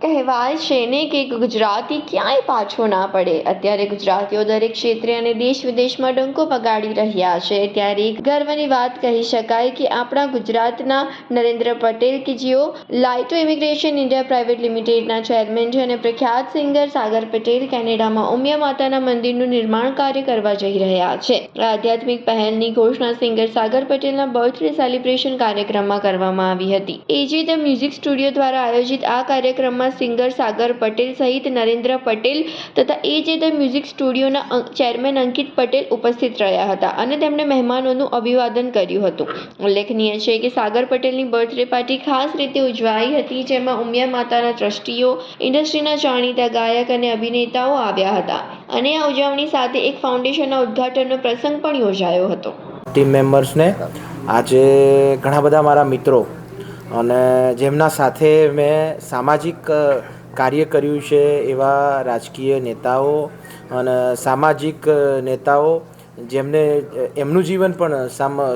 કહેવાય છે ને કે ગુજરાતી ક્યાંય પાછો ના પડે. અત્યારે ગુજરાતીઓ દરેક ક્ષેત્રે અને દેશ વિદેશમાં ડંકો વગાડી રહ્યા છે. ત્યારે એક ગર્વની વાત કહી શકાય કે આપણા ગુજરાતના નરેન્દ્ર પટેલ કે જેઓ લાઇટો ઇમિગ્રેશન ઇન્ડિયા પ્રાઇવેટ લિમિટેડના ચેરમેન છે અને પ્રખ્યાત સિંગર સાગર પટેલ કેનેડામાં ઉમિયા માતાના મંદિરનું નિર્માણ કાર્ય કરવા જઈ રહ્યા છે. આધ્યાત્મિક પહેલની ઘોષણા સિંગર સાગર પટેલના બર્થડે સેલિબ્રેશન કાર્યક્રમમાં કરવામાં આવી હતી. એજે ધ મ્યુઝિક સ્ટુડિયો દ્વારા આયોજિત આ કાર્યક્રમમાં સિંગર સાગર પટેલ સહિત નરેન્દ્ર પટેલ તથા એજે ધ મ્યુઝિક સ્ટુડિયોના ચેરમેન અંકિત પટેલ ઉપસ્થિત રહ્યા હતા અને તેમણે મહેમાનોનું અભિવાદન કર્યું હતું. ઉલ્લેખનીય છે કે સાગર પટેલની બર્થડે પાર્ટી ખાસ રીતે ઉજવાઈ હતી, જેમાં ઉમિયા માતાના ટ્રસ્ટીઓ, ઇન્ડસ્ટ્રીના જાણીતા ગાયક અને અભિનેતાઓ આવ્યા હતા અને આ ઉજવણી સાથે એક ફાઉન્ડેશનના ઉદ્ઘાટનનો પ્રસંગ પણ યોજાયો હતો. ટીમ મેમ્બર્સને આજે ઘણા બધા મારા મિત્રો અને જેમના સાથે મેં સામાજિક કાર્ય કર્યું છે એવા રાજકીય નેતાઓ અને સામાજિક નેતાઓ જેમને એમનું જીવન પણ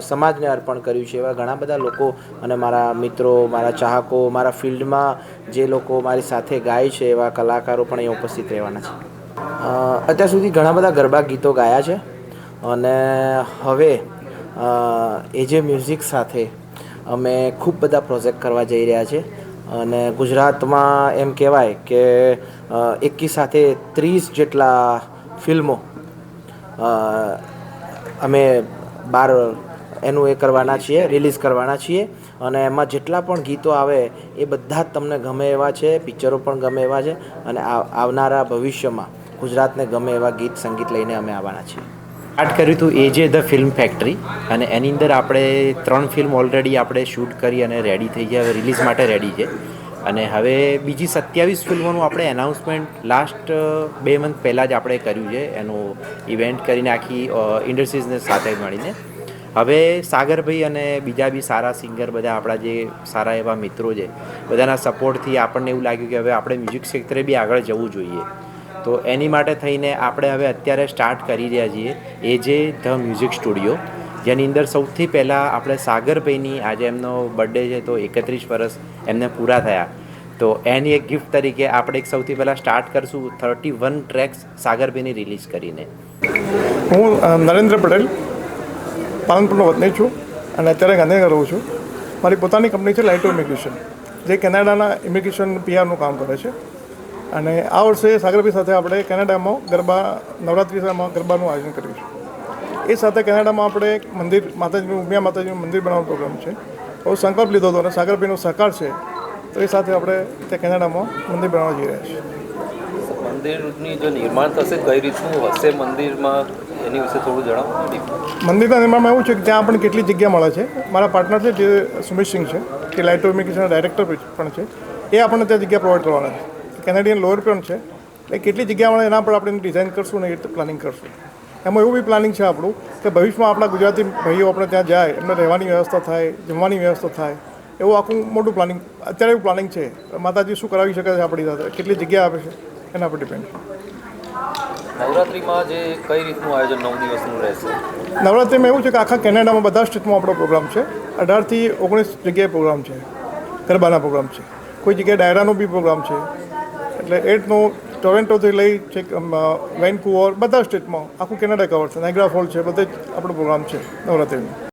સમાજને અર્પણ કર્યું છે એવા ઘણા બધા લોકો અને મારા મિત્રો, મારા ચાહકો, મારા ફિલ્ડમાં જે લોકો મારી સાથે ગાય છે એવા કલાકારો પણ અહીં ઉપસ્થિત રહેવાના છે. અત્યાર સુધી ઘણા બધા ગરબા ગીતો ગાયા છે અને હવે એજે મ્યુઝિક સાથે અમે ખૂબ બધા પ્રોજેક્ટ કરવા જઈ રહ્યા છે અને ગુજરાતમાં એમ કહેવાય કે એકી સાથે 30 જેટલા ફિલ્મો અમે બહાર એનું કરવાના છીએ, રિલીઝ કરવાના છીએ અને એમાં જેટલા પણ ગીતો આવે એ બધા જ તમને ગમે એવા છે, પિક્ચરો પણ ગમે એવા છે અને આવનારા ભવિષ્યમાં ગુજરાતને ગમે એવા ગીત સંગીત લઈને અમે આવવાના છીએ. સ્ટાર્ટ કર્યું હતું એજે ધ ફિલ્મ ફેક્ટરી અને એની અંદર આપણે 3 ફિલ્મ ઓલરેડી આપણે શૂટ કરી અને રેડી થઈ ગયા, હવે રિલીઝ માટે રેડી છે અને હવે બીજી 27 ફિલ્મોનું આપણે એનાઉન્સમેન્ટ લાસ્ટ 2 મંથ પહેલાં જ આપણે કર્યું છે. એનું ઇવેન્ટ કરીને આખી ઇન્ડસ્ટ્રીઝને સાથે મળીને હવે સાગરભાઈ અને બીજા બી સારા સિંગર બધા આપણા જે સારા એવા મિત્રો છે બધાના સપોર્ટથી આપણને એવું લાગ્યું કે હવે આપણે મ્યુઝિક ક્ષેત્રે બી આગળ જવું જોઈએ. તો એની માટે થઈને આપણે હવે અત્યારે સ્ટાર્ટ કરી રહ્યા છીએ એજે ધ મ્યુઝિક સ્ટુડિયો, જેની અંદર સૌથી પહેલાં આપણે સાગરભાઈની આજે એમનો બર્થડે છે તો 31 વર્ષ એમને પૂરા થયા, તો એની એક ગિફ્ટ તરીકે આપણે એક સૌથી પહેલાં સ્ટાર્ટ કરશું 31 ટ્રેક્સ સાગરભાઈની રિલીઝ કરીને. હું નરેન્દ્ર પટેલ પાલનપુરનો વતની છું અને અત્યારે ગાંધીનગર રહું છું. મારી પોતાની કંપની છે લાઇટો ઇમિગ્રેશન, જે કેનેડાના ઇમિગ્રેશન પીઆરનું કામ કરે છે અને આ વર્ષે સાગરભાઈ સાથે આપણે કેનેડામાં નવરાત્રિમાં ગરબાનું આયોજન કર્યું છે. એ સાથે કેનેડામાં આપણે એક મંદિર માતાજીનું ઉમિયા માતાજીનું મંદિર બનાવવાનો પ્રોગ્રામ છે. બહુ સંકલ્પ લીધો હતો અને સાગરભાઈનો સહકાર છે તો એ સાથે આપણે ત્યાં કેનેડામાં મંદિર બનાવવા જઈ રહ્યા છીએ. મંદિરની જો નિર્માણ થશે કઈ રીતનું હશે મંદિરમાં એની વિશે થોડું જણાવો. મંદિરના નિર્માણમાં એવું છે કે ત્યાં આપણને કેટલી જગ્યા મળે છે. મારા પાર્ટનર છે જે સુમિત સિંહ છે, કે લાઇટો ઇમિગ્રેશનના ડાયરેક્ટર પણ છે, એ આપણને ત્યાં જગ્યા પ્રોવાઈડ કરવાના છે. કેનેડિયન લોયર પણ છે, એટલે કેટલી જગ્યા મળે એના પર આપણે ડિઝાઇન કરશું ને એ રીતે પ્લાનિંગ કરશું. એમાં એવું બી પ્લાનિંગ છે આપણું કે ભવિષ્યમાં આપણા ગુજરાતી ભાઈઓ આપણે ત્યાં જાય, એમને રહેવાની વ્યવસ્થા થાય, જમવાની વ્યવસ્થા થાય, એવું આખું મોટું પ્લાનિંગ અત્યારે એવું પ્લાનિંગ છે. માતાજી શું કરાવી શકે છે આપણી સાથે, કેટલી જગ્યા આપે છે એના પર ડિપેન્ડ. નવરાત્રિમાં જે કઈ રીતનું આયોજન 9 દિવસનું રહેશે? નવરાત્રિમાં એવું છે કે આખા કેનેડામાં બધા સ્ટેટમાં આપણો પ્રોગ્રામ છે. 18 થી 19 જગ્યાએ પ્રોગ્રામ છે, ગરબાના પ્રોગ્રામ છે. કોઈ જગ્યાએ ડાયરાનો બી પ્રોગ્રામ છે. એટલે એટનો ટોરેન્ટોથી લઈ છે વેનકુવર બધા સ્ટેટમાં આખું કેનેડા કવર છે. નાયગ્રા ફોલ છે, બધે જ આપણો પ્રોગ્રામ છે નવરાત્રિનો.